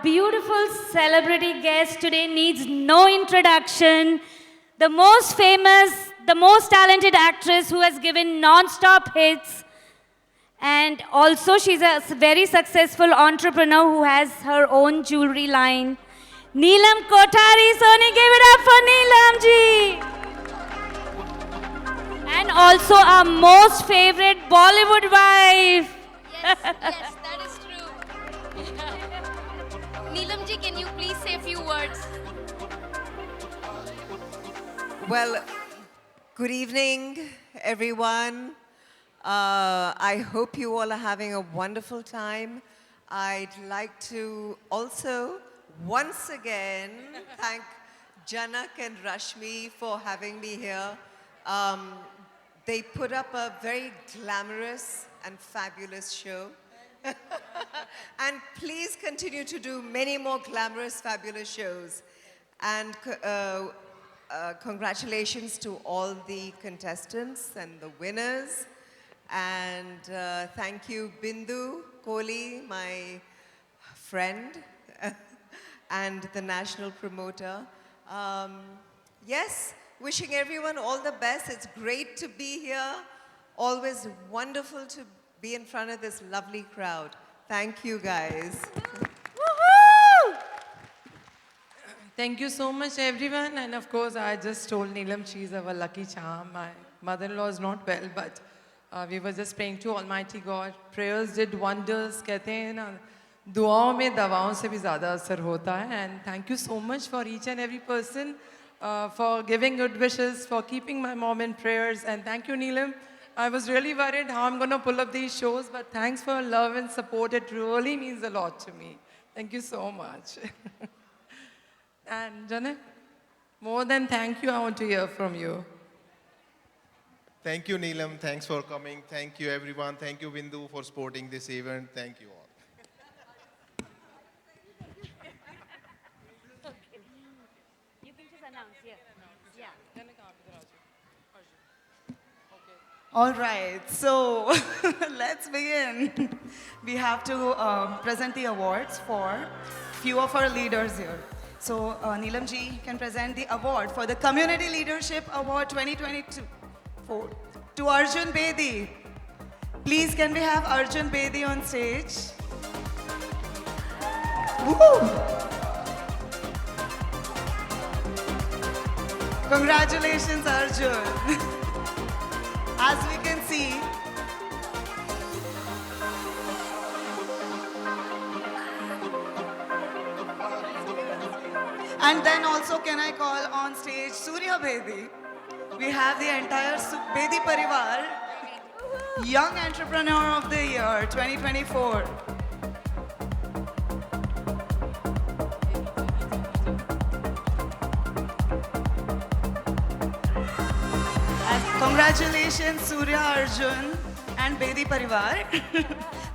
beautiful celebrity guest today needs no introduction. The most famous, the most talented actress who has given non-stop hits. And also she's a very successful entrepreneur who has her own jewelry line. Neelam Kothari, Soni, give it up for Neelam ji. And also our most favorite Bollywood wife. Yes, that is true. Neelam ji, can you please say a few words? Well, good evening, everyone. I hope you all are having a wonderful time. I'd like to also, once again, thank Janak and Rashmi for having me here. They put up a very glamorous and fabulous show. And please continue to do many more glamorous, fabulous shows. And congratulations to all the contestants and the winners. And thank you, Bindu Kohli, my friend, and the national promoter. Yes, wishing everyone all the best. It's great to be here. Always wonderful to be in front of this lovely crowd. Thank you, guys. Thank you so much, everyone. And of course, I just told Neelam she's our lucky charm. My mother-in-law is not well, but we were just praying to Almighty God. Prayers did wonders. कहते हैं ना, दुआओं में दवाओं से भी ज़्यादा असर होता है. And thank you so much for each and every person for giving good wishes, for keeping my mom in prayers. And thank you, Neelam. I was really worried how I'm going to pull up these shows, but thanks for your love and support. It really means a lot to me. Thank you so much. And Janak, more than thank you, I want to hear from you. Thank you, Neelam. Thanks for coming. Thank you, everyone. Thank you, Bindu, for supporting this event. Thank you all. You can just announce, yeah. All right, so let's begin. We have to present the awards for few of our leaders here. So Neelam ji can present the award for the Community Leadership Award 2022 to Arjun Bedi. Please, can we have Arjun Bedi on stage? Woo! Congratulations, Arjun. As we can see, and then also can I call on stage Surya Bedi. We have the entire Bedi Parivar, Young Entrepreneur of the Year 2024. Congratulations, Surya, Arjun, and Bedi Parivar.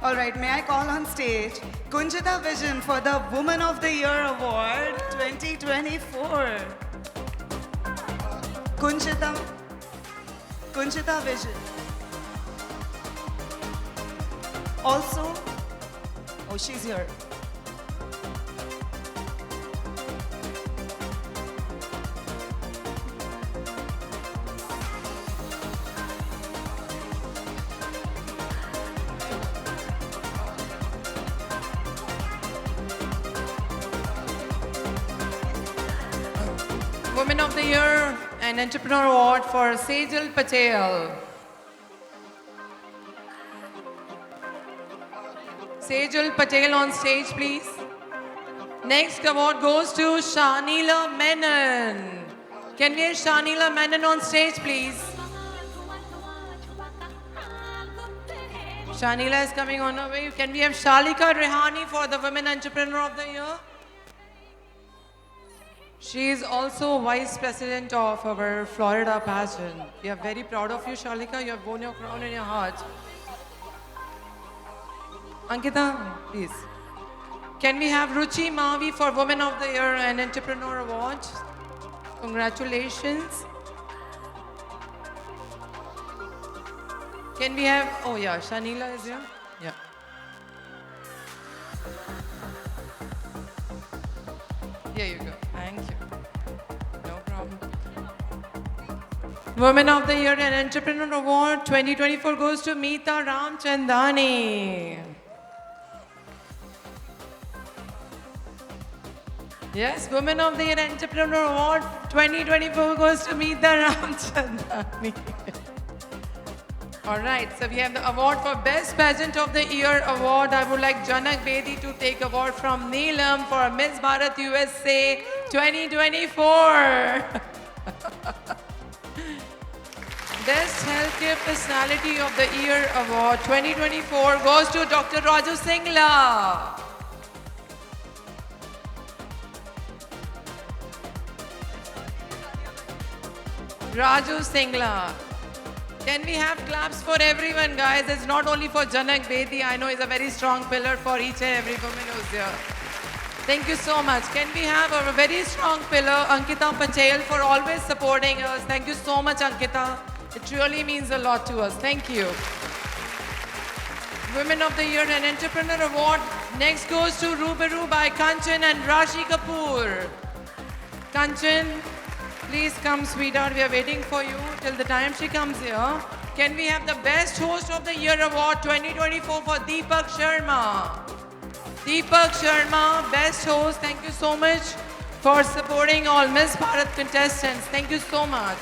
All right, may I call on stage Kunjita Vision for the Woman of the Year Award 2024. Kunjita Vision. Also, oh, she's here. Women of the Year and Entrepreneur Award for Sejal Patel. Sejal Patel on stage, please. Next award goes to Shanila Menon. Can we have Shanila Menon on stage, please? Shanila is coming on her way. Can we have Shalika Rehani for the Women Entrepreneur of the Year? She is also Vice President of our Florida pageant. We are very proud of you, Shalika. You have worn your crown in your heart. Ankita, please. Can we have Ruchi Mavi for Women of the Year and Entrepreneur Award? Congratulations. Can we have, oh yeah, Shanila is here? Yeah. Women of the Year and Entrepreneur Award 2024 goes to Meeta Ramchandani. Yes, Women of the Year Entrepreneur Award 2024 goes to Meeta Ramchandani. All right, so we have the award for Best Pageant of the Year award. I would like Janak Bedi to take award from Neelam for Miss Bharat USA 2024. Best Healthcare Personality of the Year award 2024 goes to Dr. Raju Singla. Raju Singla. Can we have claps for everyone, guys? It's not only for Janak Bedi. I know he's a very strong pillar for each and every woman who's here. Thank you so much. Can we have a very strong pillar, Ankita Patel, for always supporting us. Thank you so much, Ankita. It really means a lot to us. Thank you. Women of the Year and Entrepreneur Award next goes to Rubaru by Kanchan and Rashi Kapoor. Kanchan, please come, sweetheart. We are waiting for you till the time she comes here. Can we have the Best Host of the Year Award 2024 for Deepak Sharma? Deepak Sharma, Best Host. Thank you so much for supporting all Miss Bharat contestants. Thank you so much.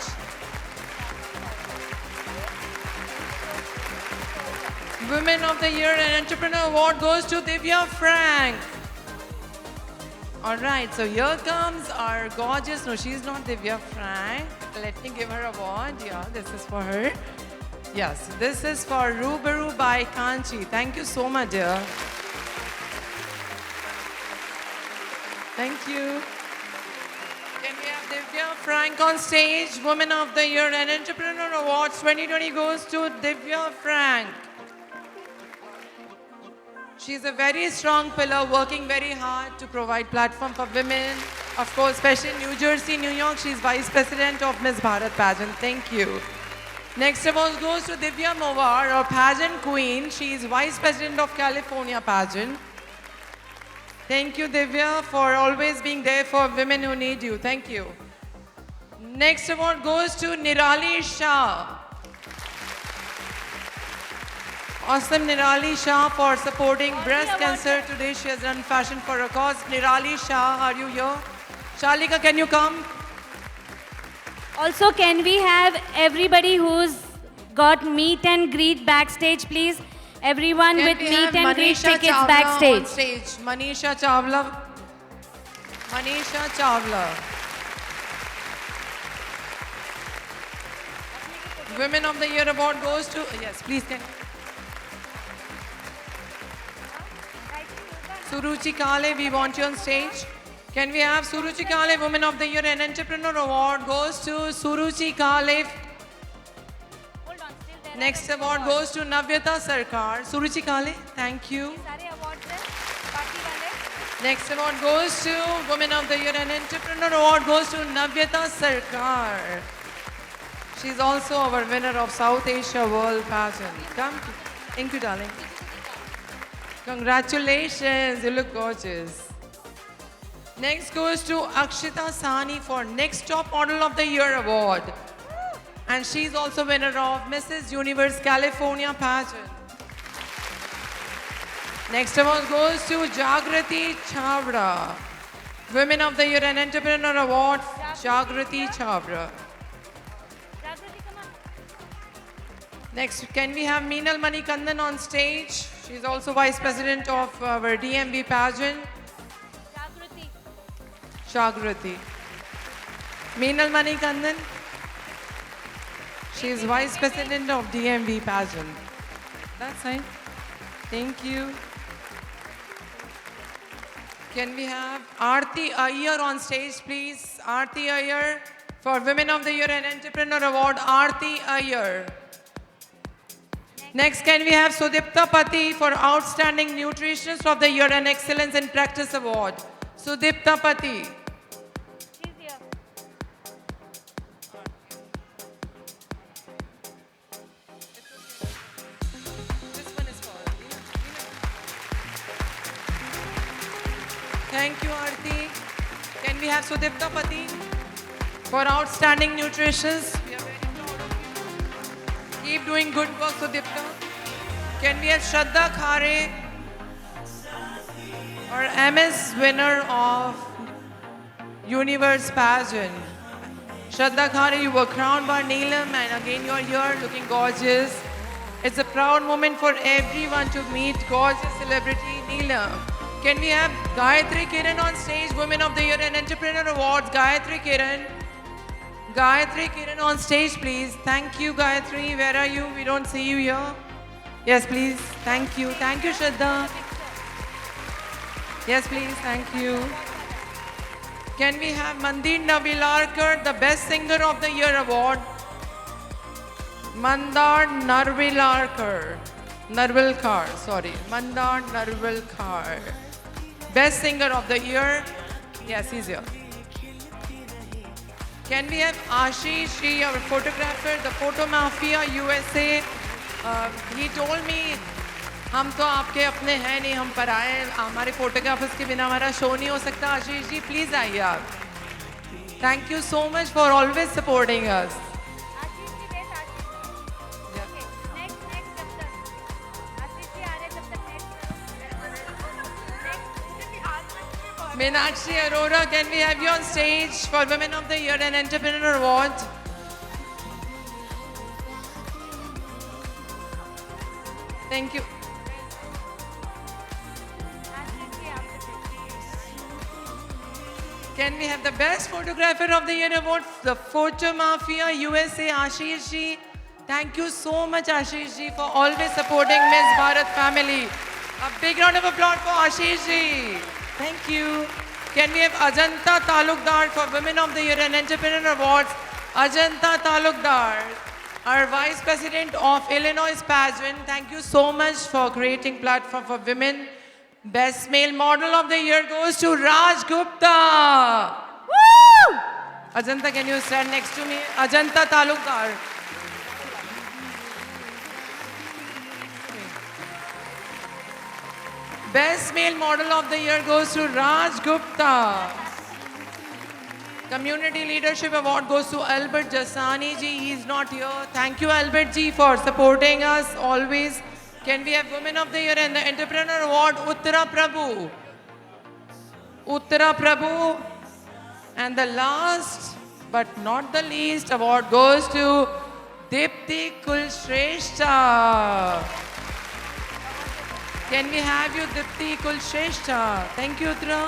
Women of the Year and Entrepreneur Award goes to Divya Frank. All right, so here comes our gorgeous, no, she's not Divya Frank. Let me give her an award. Yeah, this is for her. Yes, this is for Rubaru by Kanchi. Thank you so much, dear. Thank you. Can we have Divya Frank on stage? Women of the Year and Entrepreneur Awards 2020 goes to Divya Frank. She's a very strong pillar, working very hard to provide platform for women. Of course, especially in New Jersey, New York, she's Vice President of Miss Bharat Pageant. Thank you. Next award goes to Divya Mowar, our Pageant Queen. She's Vice President of California Pageant. Thank you, Divya, for always being there for women who need you. Thank you. Next award goes to Nirali Shah. Awesome, Nirali Shah, for supporting breast cancer. Today she has done Fashion for a Cause. Nirali Shah, are you here? Shalika, can you come? Also, can we have everybody who's got meet and greet backstage, please? Everyone Can with we meet have and greet Manisha tickets Chawla backstage. on stage? Manisha Chawla. Manisha Chawla. Women of the Year award goes to, yes, please can. Suruchi Kale, we want you on stage. Can we have Suruchi Kale, Women of the Year and Entrepreneur Award goes to Suruchi Kale. Next award goes to Navyata Sarkar. Suruchi Kale, thank you. Next award goes to Women of the Year and Entrepreneur Award goes to Navyata Sarkar. She's also our winner of South Asia World Pageant. Come, thank you, darling. Congratulations, you look gorgeous. Next goes to Akshita Sani for Next Top Model of the Year award. And she's also winner of Mrs. Universe California Pageant. Next award goes to Jagrati Chavra. Women of the Year and Entrepreneur Award, Jagrati Chavra. Next, can we have Meenal Manikandan on stage? She's also Vice President of our DMV pageant. Jagrati. Meenal Manikandan. She's Vice President of DMV pageant. That's fine. Thank you. Can we have Aarti Iyer on stage, please? Aarti Iyer for Women of the Year and Entrepreneur Award, Aarti Iyer. Next, can we have Sudipta Pati for Outstanding Nutritionist of the Year and Excellence in Practice Award. Sudipta Pati. Thank you, Aarti. Can we have Sudipta Pati for Outstanding Nutritionist? We are very proud. Keep doing good work, Sudipta. Can we have Shraddha Khare, our MS winner of Universe Pageant? Shraddha Khare, you were crowned by Neelam, and again you're here looking gorgeous. It's a proud moment for everyone to meet gorgeous celebrity Neelam. Can we have Gayatri Kiran on stage, Women of the Year and Entrepreneur Awards? Gayatri Kiran. Gayatri Kiran on stage, please. Thank you, Gayatri. Where are you? We don't see you here. Yes, please. Thank you. Thank you, Shraddha. Yes, please. Thank you. Can we have Mandir Navilarkar, the Best Singer of the Year award? Mandar Narvilarkar. Narvilkar, sorry. Mandar Narvilkar. Best Singer of the Year. Yes, he's here. Can we have Ashish Shri, our photographer, the Photo Mafia USA? He told me, हम तो आपके अपने हैं नहीं, हम पराए हैं, हमारे फोटोग्राफर्स के बिना हमारा शो नहीं हो सकता. आशीष जी, प्लीज आइए आप. Thank you so much for always supporting us. Meenakshi Arora, can we have you on stage for Women of the Year and Entrepreneur Award? Thank you. Can we have the Best Photographer of the Year award, the Photo Mafia USA, Ashish ji? Thank you so much, Ashish ji, for always supporting Miss Bharat family. A big round of applause for Ashish ji. Thank you. Can we have Ajanta Talukdar for Women of the Year and Entrepreneur Awards? Ajanta Talukdar, our Vice President of Illinois Pageant. Thank you so much for creating platform for women. Best Male Model of the Year goes to Raj Gupta. Woo! Ajanta, can you stand next to me? Ajanta Talukdar. Best Male Model of the Year goes to Raj Gupta. Community Leadership Award goes to Albert Jasani ji. He's not here. Thank you, Albert ji, for supporting us always. Can we have Women of the Year and the Entrepreneur Award, Uttara Prabhu? Uttara Prabhu. And the last but not the least award goes to Dipti Kulshrestha. Can we have you, Dipti Kulshrestha? Thank you, Uttara.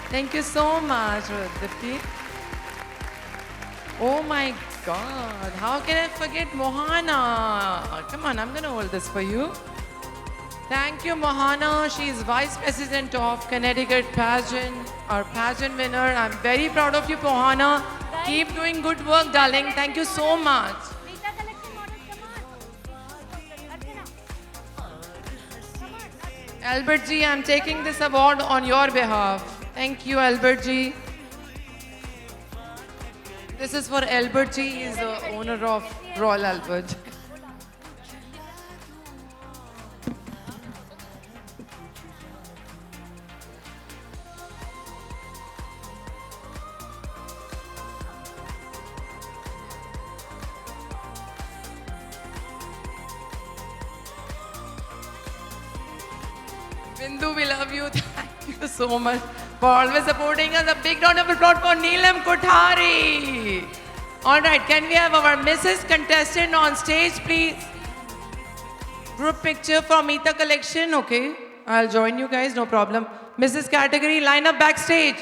Thank you so much, Dipti. Oh my God, how can I forget Mohana? Come on, I'm going to hold this for you. Thank you, Mohana. She is Vice President of Connecticut Pageant, our pageant winner. I'm very proud of you, Mohana. Keep doing good work, darling. Thank you so much. Albert ji, I'm taking this award on your behalf. Thank you, Albert ji. This is for Albert ji. He is the owner of Royal Albert. Bindu, we love you. Thank you so much for always supporting us. A big round of applause for Neelam Kothari. All right, can we have our Mrs. Contestant on stage, please? Group picture from Meeta Collection. Okay, I'll join you guys, no problem. Mrs. Category, line up backstage.